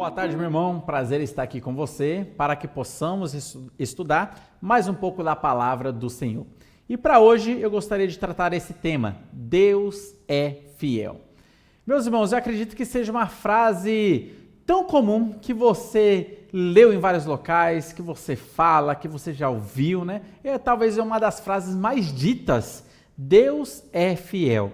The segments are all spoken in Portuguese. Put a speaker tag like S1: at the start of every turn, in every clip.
S1: Boa tarde, meu irmão. Prazer estar aqui com você para que possamos estudar mais um pouco da palavra do Senhor. E para hoje eu gostaria de tratar esse tema: Deus é fiel. Meus irmãos, eu acredito que seja uma frase tão comum que você leu em vários locais, que você fala, que você já ouviu, né? Talvez é uma das frases mais ditas. Deus é fiel.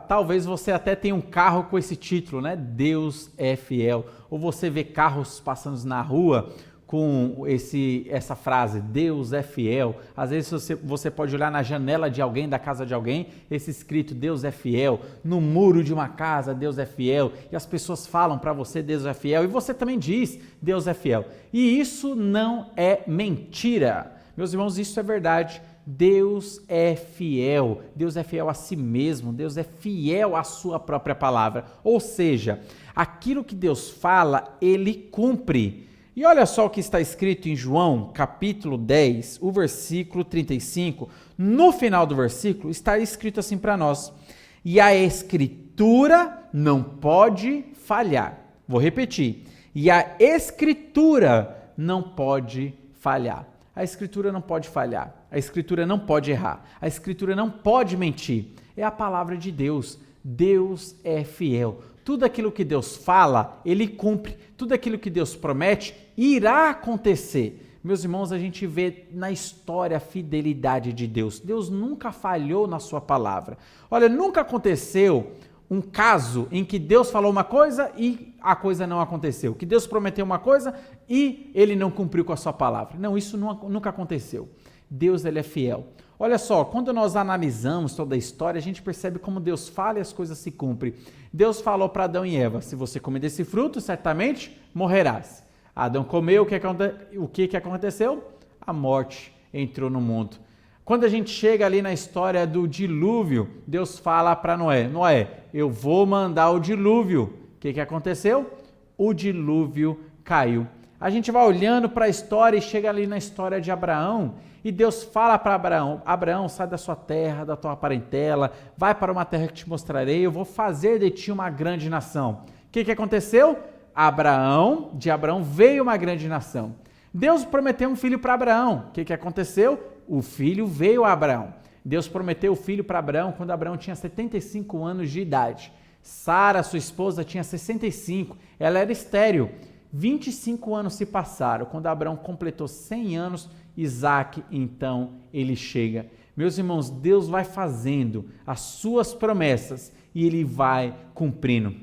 S1: Talvez você até tenha um carro com esse título, né? Deus é fiel. Ou você vê carros passando na rua com essa frase, Deus é fiel. Às vezes você pode olhar na janela de alguém, da casa de alguém, esse escrito, Deus é fiel. No muro de uma casa, Deus é fiel. E as pessoas falam para você, Deus é fiel. E você também diz, Deus é fiel. E isso não é mentira. Meus irmãos, isso é verdade. Deus é fiel a si mesmo, Deus é fiel à sua própria palavra, ou seja, aquilo que Deus fala, Ele cumpre. E olha só o que está escrito em João, capítulo 10, o versículo 35, no final do versículo está escrito assim para nós: e a Escritura não pode falhar. Vou repetir, e a Escritura não pode falhar. A Escritura não pode falhar, a Escritura não pode errar, a Escritura não pode mentir. É a palavra de Deus. Deus é fiel. Tudo aquilo que Deus fala, Ele cumpre. Tudo aquilo que Deus promete, irá acontecer. Meus irmãos, a gente vê na história a fidelidade de Deus. Deus nunca falhou na sua palavra. Olha, nunca aconteceu um caso em que Deus falou uma coisa e a coisa não aconteceu, que Deus prometeu uma coisa e Ele não cumpriu com a sua palavra. Não, isso nunca aconteceu. Deus, Ele é fiel. Olha só, quando nós analisamos toda a história, a gente percebe como Deus fala e as coisas se cumprem. Deus falou para Adão e Eva: se você comer desse fruto, certamente morrerás. Adão comeu, o que aconteceu? A morte entrou no mundo. Quando a gente chega ali na história do dilúvio, Deus fala para Noé: Noé, eu vou mandar o dilúvio. O que aconteceu? O dilúvio caiu. A gente vai olhando para a história e chega ali na história de Abraão, e Deus fala para Abraão: Abraão, sai da sua terra, da tua parentela, vai para uma terra que te mostrarei, eu vou fazer de ti uma grande nação. O que aconteceu? De Abraão veio uma grande nação. Deus prometeu um filho para Abraão. O que aconteceu? O filho veio a Abraão. Deus prometeu o filho para Abraão quando Abraão tinha 75 anos de idade. Sara, sua esposa, tinha 65. Ela era estéril. 25 anos se passaram. Quando Abraão completou 100 anos, Isaac, então, ele chega. Meus irmãos, Deus vai fazendo as suas promessas e Ele vai cumprindo.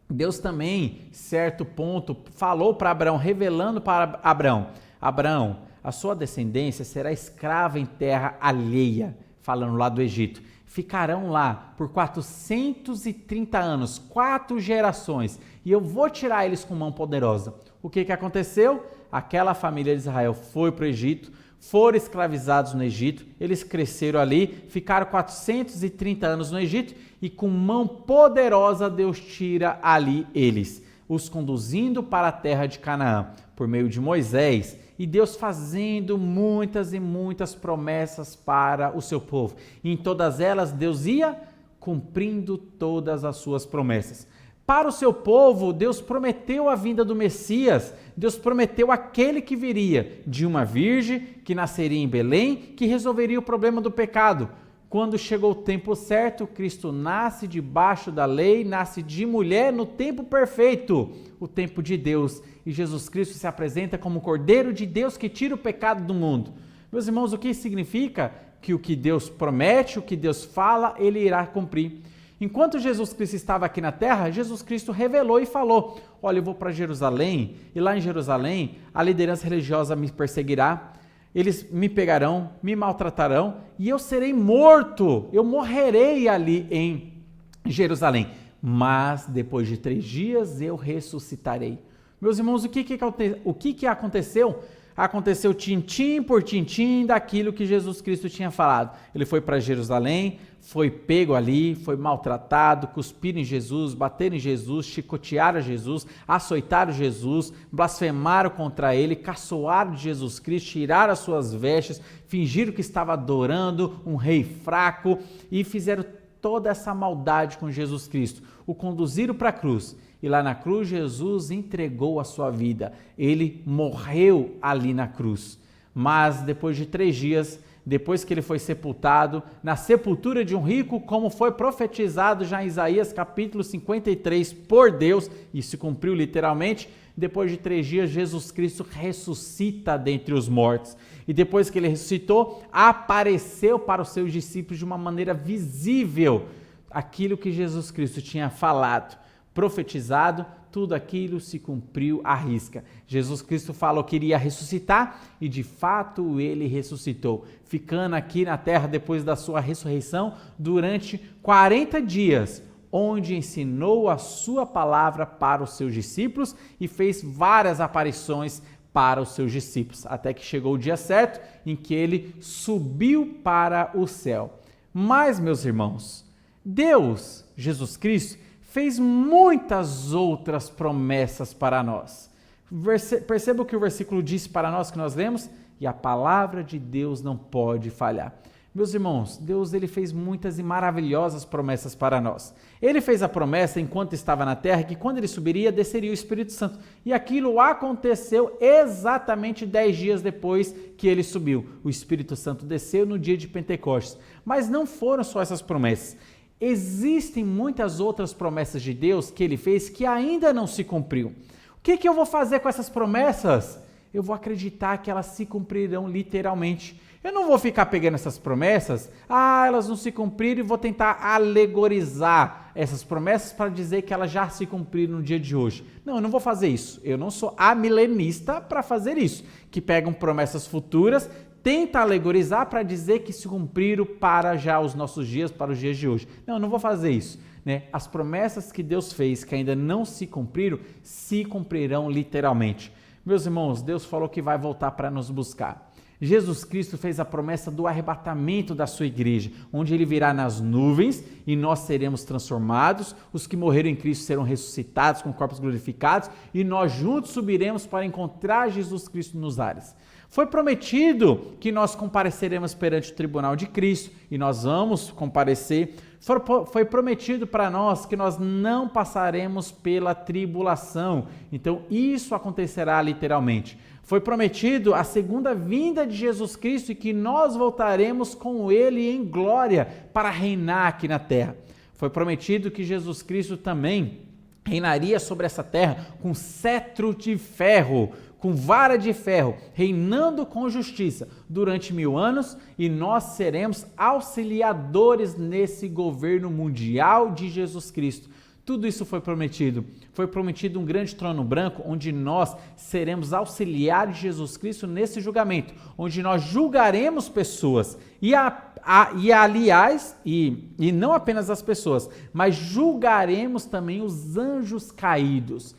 S1: Deus também, certo ponto, falou para Abraão, revelando para Abraão: Abraão, a sua descendência será escrava em terra alheia, falando lá do Egito. Ficarão lá por 430 anos, 4 gerações, e eu vou tirar eles com mão poderosa. O que aconteceu? Aquela família de Israel foi para o Egito, foram escravizados no Egito, eles cresceram ali, ficaram 430 anos no Egito, e com mão poderosa Deus tira ali eles, os conduzindo para a terra de Canaã, por meio de Moisés, e Deus fazendo muitas e muitas promessas para o seu povo. E em todas elas, Deus ia cumprindo todas as suas promessas. Para o seu povo, Deus prometeu a vinda do Messias. Deus prometeu aquele que viria de uma virgem, que nasceria em Belém, que resolveria o problema do pecado. Quando chegou o tempo certo, Cristo nasce debaixo da lei, nasce de mulher no tempo perfeito, o tempo de Deus. E Jesus Cristo se apresenta como o Cordeiro de Deus que tira o pecado do mundo. Meus irmãos, o que significa? Que o que Deus promete, o que Deus fala, Ele irá cumprir. Enquanto Jesus Cristo estava aqui na terra, Jesus Cristo revelou e falou: olha, eu vou para Jerusalém, e lá em Jerusalém a liderança religiosa me perseguirá, eles me pegarão, me maltratarão, e eu serei morto, eu morrerei ali em Jerusalém, mas depois de 3 dias eu ressuscitarei. Meus irmãos, o que aconteceu? Aconteceu tintim por tintim daquilo que Jesus Cristo tinha falado. Ele foi para Jerusalém, foi pego ali, foi maltratado, cuspiram em Jesus, bateram em Jesus, chicotearam Jesus, açoitaram Jesus, blasfemaram contra ele, caçoaram de Jesus Cristo, tiraram as suas vestes, fingiram que estava adorando um rei fraco e fizeram toda essa maldade com Jesus Cristo, o conduziram para a cruz. E lá na cruz, Jesus entregou a sua vida. Ele morreu ali na cruz. Mas depois de 3 dias, depois que ele foi sepultado, na sepultura de um rico, como foi profetizado já em Isaías capítulo 53 por Deus, e se cumpriu literalmente, depois de 3 dias, Jesus Cristo ressuscita dentre os mortos. E depois que ele ressuscitou, apareceu para os seus discípulos de uma maneira visível aquilo que Jesus Cristo tinha falado, profetizado, tudo aquilo se cumpriu à risca. Jesus Cristo falou que iria ressuscitar e de fato ele ressuscitou, ficando aqui na terra depois da sua ressurreição durante 40 dias, onde ensinou a sua palavra para os seus discípulos e fez várias aparições para os seus discípulos, até que chegou o dia certo em que ele subiu para o céu. Mas, meus irmãos, Deus, Jesus Cristo, fez muitas outras promessas para nós. Perceba o que o versículo diz para nós que nós lemos, e a palavra de Deus não pode falhar. Meus irmãos, Deus ele fez muitas e maravilhosas promessas para nós. Ele fez a promessa enquanto estava na terra que quando ele subiria, desceria o Espírito Santo. E aquilo aconteceu exatamente 10 dias depois que ele subiu. O Espírito Santo desceu no dia de Pentecostes. Mas não foram só essas promessas. Existem muitas outras promessas de Deus que ele fez que ainda não se cumpriu. O que eu vou fazer com essas promessas? Eu vou acreditar que elas se cumprirão literalmente. Eu não vou ficar pegando essas promessas, elas não se cumpriram, e vou tentar alegorizar essas promessas para dizer que elas já se cumpriram no dia de hoje. Não, eu não vou fazer isso. Eu não sou amilenista para fazer isso, que pegam promessas futuras, tenta alegorizar para dizer que se cumpriram para já os nossos dias, para os dias de hoje. Não, eu não vou fazer isso. As promessas que Deus fez, que ainda não se cumpriram, se cumprirão literalmente. Meus irmãos, Deus falou que vai voltar para nos buscar. Jesus Cristo fez a promessa do arrebatamento da sua igreja, onde ele virá nas nuvens e nós seremos transformados, os que morreram em Cristo serão ressuscitados com corpos glorificados e nós juntos subiremos para encontrar Jesus Cristo nos ares. Foi prometido que nós compareceremos perante o tribunal de Cristo e nós vamos comparecer. Foi prometido para nós que nós não passaremos pela tribulação. Então isso acontecerá literalmente. Foi prometido a segunda vinda de Jesus Cristo e que nós voltaremos com ele em glória para reinar aqui na terra. Foi prometido que Jesus Cristo também reinaria sobre essa terra com cetro de ferro, com vara de ferro, reinando com justiça durante 1000 anos, e nós seremos auxiliadores nesse governo mundial de Jesus Cristo. Tudo isso foi prometido. Foi prometido um grande trono branco, onde nós seremos auxiliares de Jesus Cristo nesse julgamento, onde nós julgaremos pessoas e não apenas as pessoas, mas julgaremos também os anjos caídos.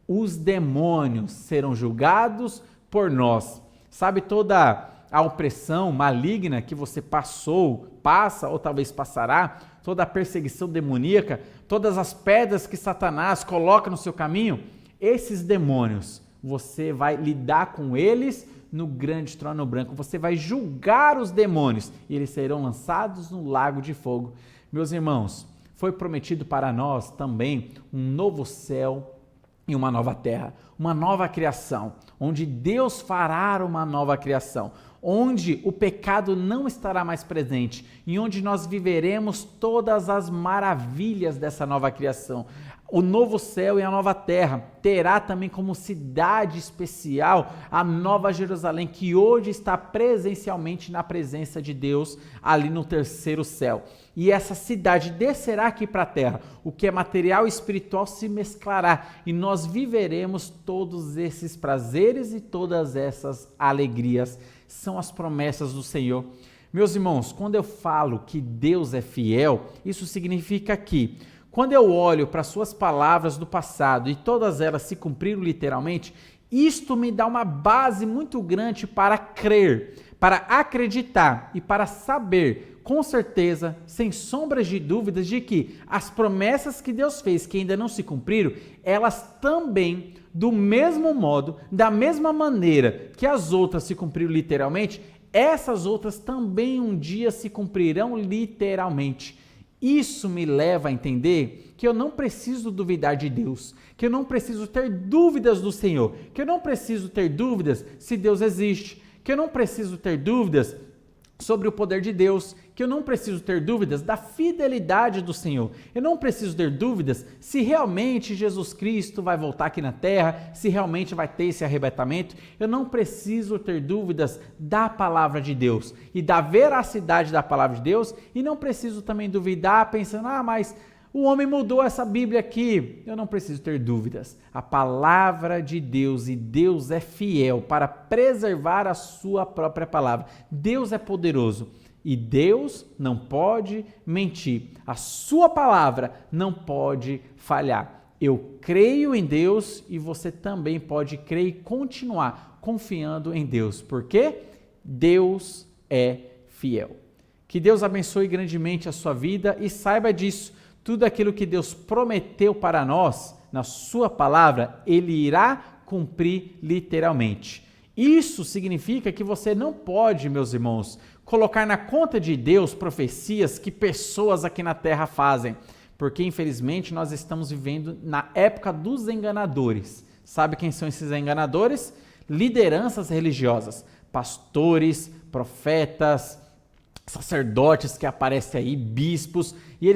S1: Os demônios serão julgados por nós. Sabe toda a opressão maligna que você passa ou talvez passará, toda a perseguição demoníaca, todas as pedras que Satanás coloca no seu caminho, esses demônios, você vai lidar com eles no grande trono branco, você vai julgar os demônios e eles serão lançados no lago de fogo. Meus irmãos, foi prometido para nós também um novo céu e uma nova terra, uma nova criação, onde Deus fará uma nova criação, onde o pecado não estará mais presente e onde nós viveremos todas as maravilhas dessa nova criação. O novo céu e a nova terra terá também como cidade especial a Nova Jerusalém, que hoje está presencialmente na presença de Deus ali no terceiro céu. E essa cidade descerá aqui para a terra, o que é material e espiritual se mesclará e nós viveremos todos esses prazeres e todas essas alegrias. São as promessas do Senhor. Meus irmãos, quando eu falo que Deus é fiel, isso significa que quando eu olho para suas palavras do passado e todas elas se cumpriram literalmente, isto me dá uma base muito grande para crer, para acreditar e para saber com certeza, sem sombras de dúvidas, de que as promessas que Deus fez que ainda não se cumpriram, elas também, do mesmo modo, da mesma maneira que as outras se cumpriram literalmente, essas outras também um dia se cumprirão literalmente. Isso me leva a entender que eu não preciso duvidar de Deus, que eu não preciso ter dúvidas do Senhor, que eu não preciso ter dúvidas se Deus existe, que eu não preciso ter dúvidas sobre o poder de Deus, que eu não preciso ter dúvidas da fidelidade do Senhor. Eu não preciso ter dúvidas se realmente Jesus Cristo vai voltar aqui na terra, se realmente vai ter esse arrebatamento. Eu não preciso ter dúvidas da palavra de Deus e da veracidade da palavra de Deus, e não preciso também duvidar pensando, mas o homem mudou essa Bíblia aqui. Eu não preciso ter dúvidas. A palavra de Deus, e Deus é fiel para preservar a sua própria palavra. Deus é poderoso e Deus não pode mentir. A sua palavra não pode falhar. Eu creio em Deus e você também pode crer e continuar confiando em Deus, porque Deus é fiel. Que Deus abençoe grandemente a sua vida e saiba disso. Tudo aquilo que Deus prometeu para nós, na sua palavra, Ele irá cumprir literalmente. Isso significa que você não pode, meus irmãos, colocar na conta de Deus profecias que pessoas aqui na terra fazem, porque infelizmente nós estamos vivendo na época dos enganadores. Sabe quem são esses enganadores? Lideranças religiosas, pastores, profetas, sacerdotes que aparecem aí, bispos, e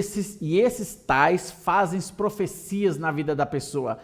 S1: esses tais fazem profecias na vida da pessoa.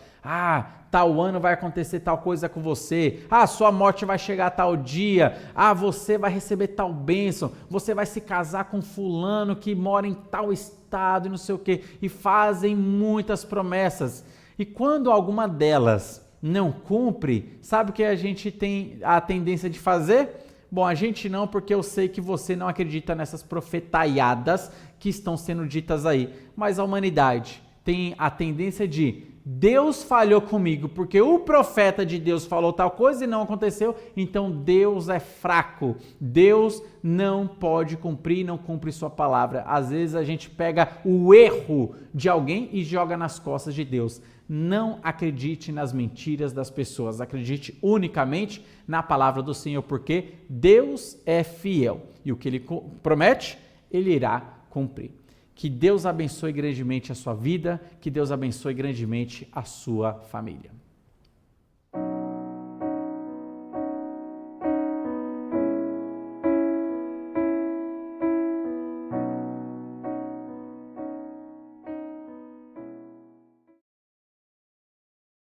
S1: Tal ano vai acontecer tal coisa com você. Sua morte vai chegar tal dia. Você vai receber tal bênção. Você vai se casar com fulano que mora em tal estado e não sei o quê. E fazem muitas promessas. E quando alguma delas não cumpre, sabe o que a gente tem a tendência de fazer? Bom, a gente não, porque eu sei que você não acredita nessas profetaiadas que estão sendo ditas aí. Mas a humanidade tem a tendência de Deus falhou comigo, porque o profeta de Deus falou tal coisa e não aconteceu, então Deus é fraco. Deus não pode cumprir, não cumpre sua palavra. Às vezes a gente pega o erro de alguém e joga nas costas de Deus. Não acredite nas mentiras das pessoas, acredite unicamente na palavra do Senhor, porque Deus é fiel e o que Ele promete, Ele irá cumprir. Que Deus abençoe grandemente a sua vida, que Deus abençoe grandemente a sua família.